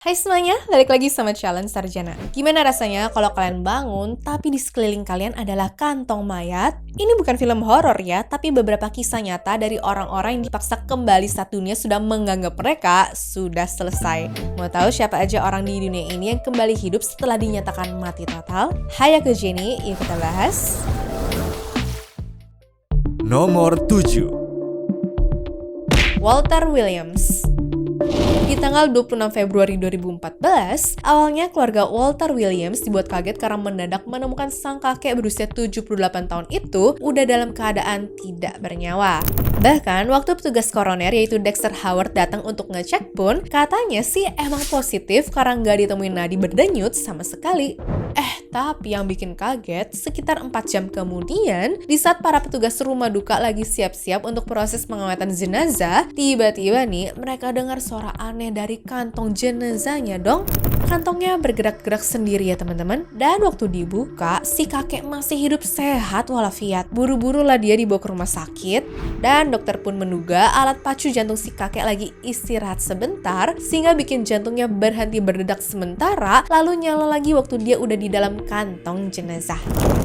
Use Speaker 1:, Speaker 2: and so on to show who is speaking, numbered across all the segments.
Speaker 1: Hai semuanya, balik lagi sama Challenge Sarjana. Gimana rasanya kalau kalian bangun, tapi di sekeliling kalian adalah kantong mayat? Ini bukan film horor ya, tapi beberapa kisah nyata dari orang-orang yang dipaksa kembali saat dunia sudah menganggap mereka sudah selesai. Mau tahu siapa aja orang di dunia ini yang kembali hidup setelah dinyatakan mati total? Hai, aku Jenny, yuk kita bahas.
Speaker 2: Nomor 7.
Speaker 1: Walter Williams. Di tanggal 26 Februari 2014, awalnya keluarga Walter Williams dibuat kaget karena mendadak menemukan sang kakek berusia 78 tahun itu udah dalam keadaan tidak bernyawa. Bahkan, waktu petugas koroner yaitu Dexter Howard datang untuk ngecek pun, katanya sih emang positif karena nggak ditemuin nadi berdenyut sama sekali. Tapi yang bikin kaget, sekitar 4 jam kemudian, di saat para petugas rumah duka lagi siap-siap untuk proses pengawatan jenazah, tiba-tiba nih mereka dengar suara aneh dari kantong jenazahnya dong. Kantongnya bergerak-gerak sendiri ya teman-teman. Dan waktu dibuka, si kakek masih hidup sehat walafiat. Buru-buru lah dia dibawa ke rumah sakit. Dan dokter pun menduga alat pacu jantung si kakek lagi istirahat sebentar, sehingga bikin jantungnya berhenti berdetak sementara, lalu nyala lagi waktu dia udah di dalam kantong jenazah.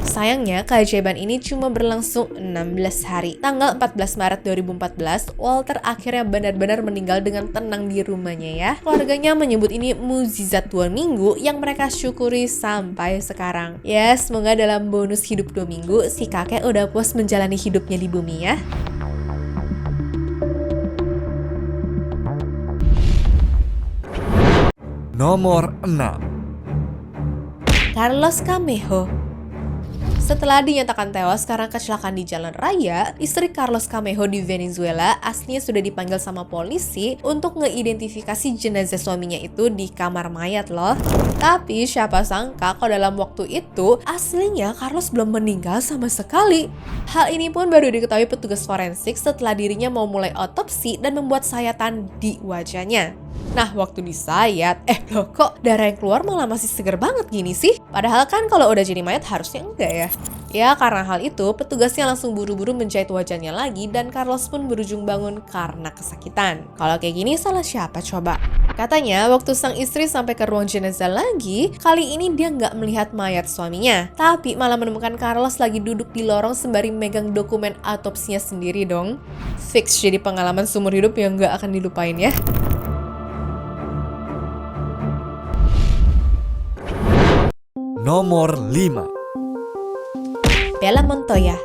Speaker 1: Sayangnya, keajaiban ini cuma berlangsung 16 hari. Tanggal 14 Maret 2014, Walter akhirnya benar-benar meninggal dengan tenang di rumahnya ya. Keluarganya menyebut ini mukjizat 2 minggu yang mereka syukuri sampai sekarang. Ya, semoga dalam bonus hidup 2 minggu, si kakek udah puas menjalani hidupnya di bumi ya.
Speaker 2: Nomor 6.
Speaker 1: Carlos Camejo. Setelah dinyatakan tewas karena kecelakaan di jalan raya, istri Carlos Camejo di Venezuela aslinya sudah dipanggil sama polisi untuk ngeidentifikasi jenazah suaminya itu di kamar mayat loh. Tapi siapa sangka kalau dalam waktu itu aslinya Carlos belum meninggal sama sekali. Hal ini pun baru diketahui petugas forensik setelah dirinya mau mulai otopsi dan membuat sayatan di wajahnya. Nah, waktu disayat, loh kok darah yang keluar malah masih seger banget gini sih? Padahal kan kalau udah jadi mayat harusnya enggak ya? Ya, karena hal itu, petugasnya langsung buru-buru menjahit wajahnya lagi dan Carlos pun berujung bangun karena kesakitan. Kalau kayak gini salah siapa coba? Katanya, waktu sang istri sampai ke ruang jenazah lagi, kali ini dia nggak melihat mayat suaminya, tapi malah menemukan Carlos lagi duduk di lorong sembari megang dokumen autopsinya sendiri dong. Fix jadi pengalaman seumur hidup yang nggak akan dilupain ya.
Speaker 2: Nomor 5.
Speaker 1: Bella Montoya.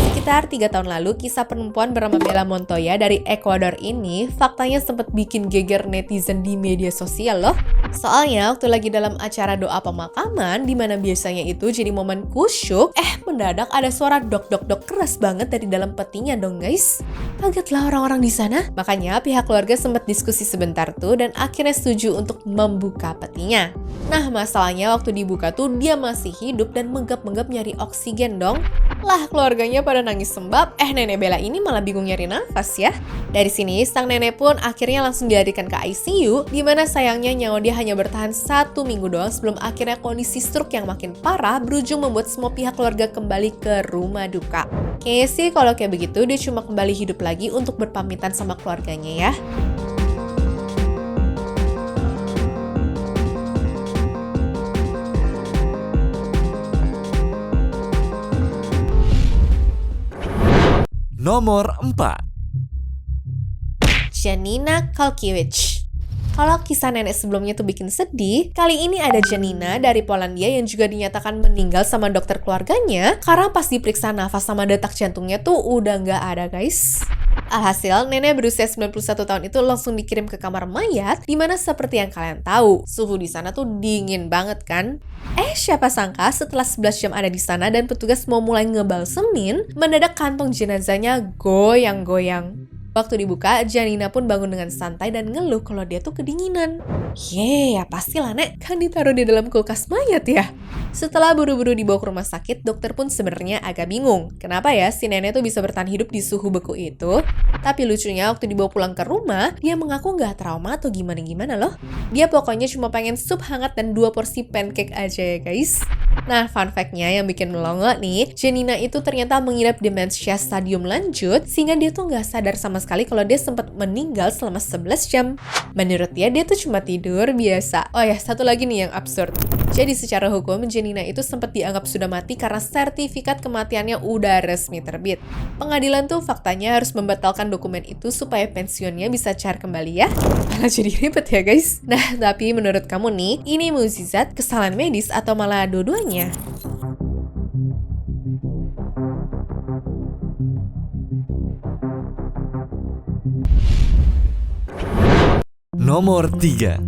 Speaker 1: Sekitar 3 tahun lalu, kisah perempuan bernama Bella Montoya dari Ekuador ini faktanya sempat bikin geger netizen di media sosial loh. Soalnya waktu lagi dalam acara doa pemakaman, dimana biasanya itu jadi momen kusyuk, mendadak ada suara dok-dok-dok keras banget dari dalam petinya dong guys. Kagetlah orang-orang di sana. Makanya pihak keluarga sempat diskusi sebentar tuh dan akhirnya setuju untuk membuka petinya. Nah, masalahnya waktu dibuka tuh dia masih hidup dan menggap-menggap nyari oksigen dong. Lah, keluarganya pada nangis sembab, nenek Bella ini malah bingung nyari nafas ya. Dari sini, sang nenek pun akhirnya langsung dilarikan ke ICU, dimana sayangnya nyawa dia hanya bertahan 1 minggu doang sebelum akhirnya kondisi stroke yang makin parah berujung membuat semua pihak keluarga kembali ke rumah duka. Kayaknya sih kalau kayak begitu, dia cuma kembali hidup lagi untuk berpamitan sama keluarganya ya.
Speaker 2: Nomor 4.
Speaker 1: Janina Kalkiewicz. Kalau kisah nenek sebelumnya tuh bikin sedih, kali ini ada Janina dari Polandia yang juga dinyatakan meninggal sama dokter keluarganya karena pas diperiksa nafas sama detak jantungnya tuh udah nggak ada guys. Alhasil, nenek berusia 91 tahun itu langsung dikirim ke kamar mayat, dimana seperti yang kalian tahu, suhu di sana tuh dingin banget kan? Siapa sangka setelah 11 jam ada di sana dan petugas mau mulai ngebalsemin, mendadak kantong jenazahnya goyang-goyang. Waktu dibuka, Janina pun bangun dengan santai dan ngeluh kalau dia tuh kedinginan. Ya pastilah nek, kan ditaruh di dalam kulkas mayat ya. Setelah buru-buru dibawa ke rumah sakit, dokter pun sebenarnya agak bingung. Kenapa ya si nenek tuh bisa bertahan hidup di suhu beku itu? Tapi lucunya waktu dibawa pulang ke rumah, dia mengaku nggak trauma atau gimana-gimana loh. Dia pokoknya cuma pengen sup hangat dan 2 porsi pancake aja ya guys. Nah, fun fact-nya yang bikin melongo nih, Janina itu ternyata mengidap demensia stadium lanjut, sehingga dia tuh nggak sadar sama sekali kalau dia sempat meninggal selama 11 jam. Menurut dia tuh cuma tidur biasa. Oh ya, satu lagi nih yang absurd. Jadi secara hukum, Janina itu sempat dianggap sudah mati karena sertifikat kematiannya udah resmi terbit. Pengadilan tuh faktanya harus membatalkan dokumen itu supaya pensiunnya bisa cair kembali ya. Malah jadi ribet ya guys. Nah, tapi menurut kamu nih, ini mukjizat, kesalahan medis, atau malah dua-duanya?
Speaker 2: Nomor 3.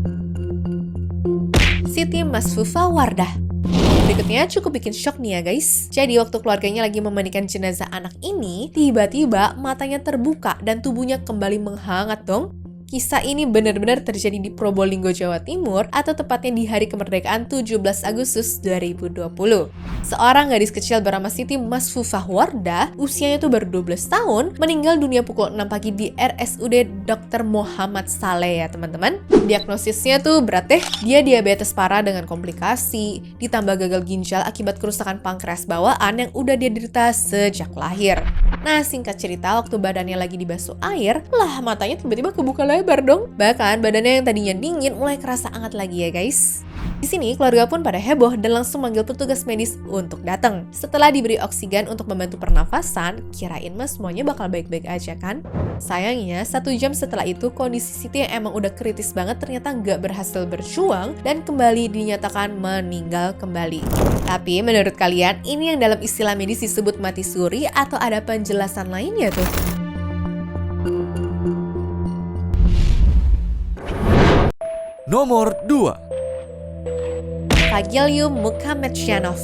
Speaker 1: Siti Masfufa Wardah. Berikutnya cukup bikin shock nih ya guys. Jadi waktu keluarganya lagi memandikan jenazah anak ini, tiba-tiba matanya terbuka dan tubuhnya kembali menghangat dong. Kisah ini benar-benar terjadi di Probolinggo, Jawa Timur, atau tepatnya di hari kemerdekaan 17 Agustus 2020. Seorang gadis kecil bernama Siti Masfufa Wardah, usianya tuh baru 12 tahun, meninggal dunia pukul 6 pagi di RSUD Dr. Muhammad Saleh ya teman-teman. Diagnosisnya tuh berat deh, dia diabetes parah dengan komplikasi, ditambah gagal ginjal akibat kerusakan pankreas bawaan yang udah dia derita sejak lahir. Nah, singkat cerita, waktu badannya lagi dibasuh air, lah matanya tiba-tiba kebuka lebar dong. Bahkan badannya yang tadinya dingin mulai kerasa hangat lagi ya guys. Di sini keluarga pun pada heboh dan langsung manggil petugas medis untuk datang. Setelah diberi oksigen untuk membantu pernafasan, kirain mah semuanya bakal baik-baik aja kan? Sayangnya 1 jam setelah itu kondisi Siti yang emang udah kritis banget ternyata nggak berhasil berjuang dan kembali dinyatakan meninggal kembali. Tapi menurut kalian ini yang dalam istilah medis disebut mati suri atau ada penjelasan lainnya tuh?
Speaker 2: Nomor 2.
Speaker 1: Fagilium Mukhamadsyanov.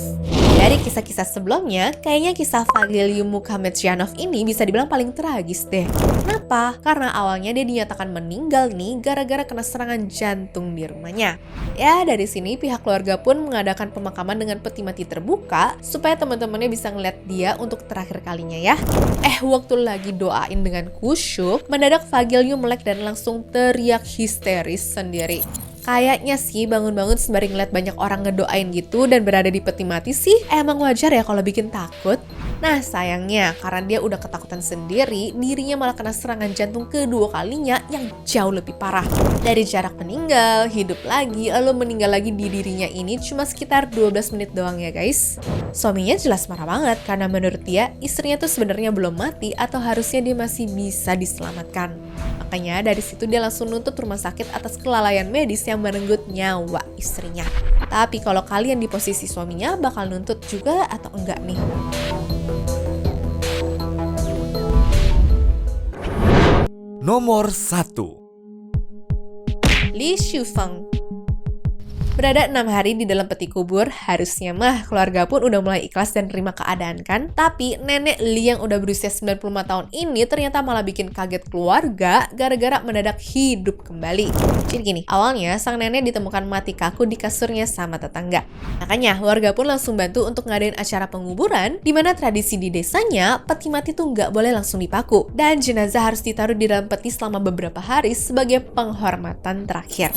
Speaker 1: Dari kisah-kisah sebelumnya, kayaknya kisah Fagilium Mukhamadsyanov ini bisa dibilang paling tragis deh. Kenapa? Karena awalnya dia dinyatakan meninggal nih gara-gara kena serangan jantung di rumahnya. Ya, dari sini pihak keluarga pun mengadakan pemakaman dengan peti mati terbuka supaya teman-temannya bisa ngeliat dia untuk terakhir kalinya ya. Waktu lagi doain dengan kusyuk, mendadak Fagilium melek dan langsung teriak histeris sendiri. Kayaknya sih bangun-bangun sembari ngeliat banyak orang ngedoain gitu dan berada di peti mati sih emang wajar ya kalau bikin takut. Nah sayangnya karena dia udah ketakutan sendiri, dirinya malah kena serangan jantung kedua kalinya yang jauh lebih parah. Dari jarak meninggal, hidup lagi, lalu meninggal lagi di dirinya ini cuma sekitar 12 menit doang ya guys. Suaminya jelas marah banget karena menurut dia istrinya tuh sebenarnya belum mati atau harusnya dia masih bisa diselamatkan. Makanya dari situ dia langsung nuntut rumah sakit atas kelalaian medis yang merenggut nyawa istrinya. Tapi kalau kalian di posisi suaminya bakal nuntut juga atau enggak nih?
Speaker 2: Nomor 1.
Speaker 1: Li Shufeng. Berada 6 hari di dalam peti kubur, harusnya mah keluarga pun udah mulai ikhlas dan terima keadaan kan? Tapi nenek Li yang udah berusia 95 tahun ini ternyata malah bikin kaget keluarga gara-gara mendadak hidup kembali. Jadi gini, awalnya sang nenek ditemukan mati kaku di kasurnya sama tetangga. Makanya warga pun langsung bantu untuk ngadain acara penguburan, di mana tradisi di desanya peti mati tuh nggak boleh langsung dipaku dan jenazah harus ditaruh di dalam peti selama beberapa hari sebagai penghormatan terakhir.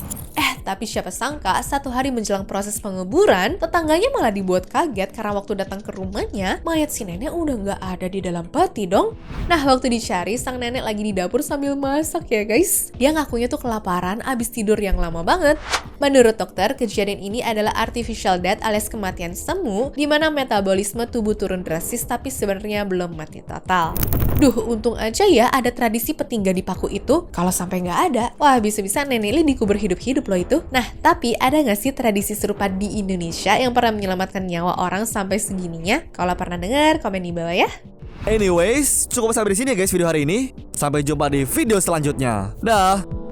Speaker 1: Tapi siapa sangka 1 hari menjelang proses penguburan, tetangganya malah dibuat kaget karena waktu datang ke rumahnya, mayat si nenek udah nggak ada di dalam peti dong. Nah, waktu dicari, sang nenek lagi di dapur sambil masak ya guys. Dia ngakunya tuh kelaparan abis tidur yang lama banget. Menurut dokter, kejadian ini adalah artificial death alias kematian semu, di mana metabolisme tubuh turun drastis tapi sebenarnya belum mati total. Duh, untung aja ya ada tradisi peti nggak dipaku itu. Kalau sampai nggak ada, wah bisa-bisa nenek Li dikubur hidup-hidup loh itu. Nah, tapi ada nggak sih tradisi serupa di Indonesia yang pernah menyelamatkan nyawa orang sampai segininya? Kalau pernah dengar, komen di bawah ya.
Speaker 2: Anyways, cukup sampai di sini ya guys video hari ini. Sampai jumpa di video selanjutnya. Dah.